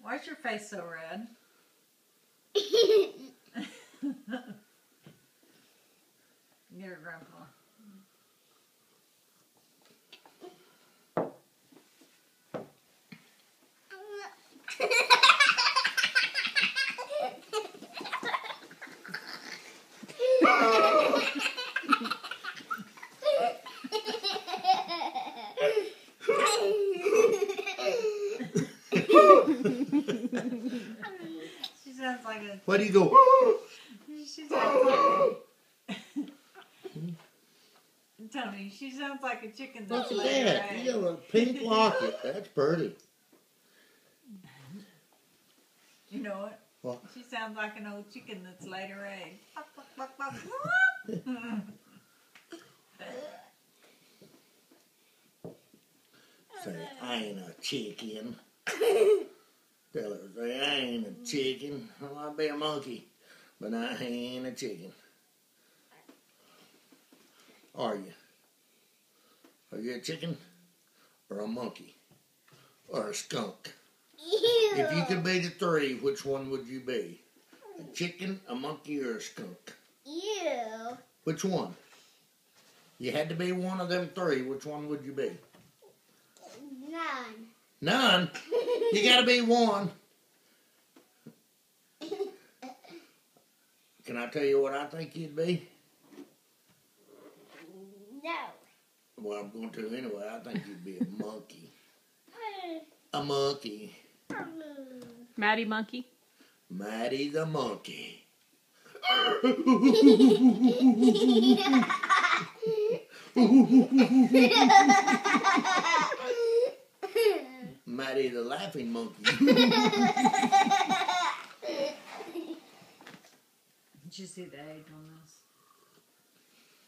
Why's your face so red? Get her, Grandpa. She sounds like a... Why do you go? She sounds like... Tony, she sounds like a chicken that's Look at laid her that. egg. You got a pink locket. That's pretty. You know what? What? She sounds like an old chicken that's laid her egg. Say, I ain't a chicken. Tell her, say, I ain't a chicken. I might be a monkey, but I ain't a chicken. Are you? Are you a chicken? Or a monkey? Or a skunk? Ew. If you could be the three, which one would you be? A chicken, a monkey, or a skunk? Ew. Which one? You had to be one of them three. Which one would you be? None. None? You gotta be one. Can I tell you what I think you'd be? No. Well, I'm going to anyway. I think you'd be a monkey. A monkey. Maddie Monkey. Maddie the monkey. Maddie the laughing monkey. Did you see the age on this?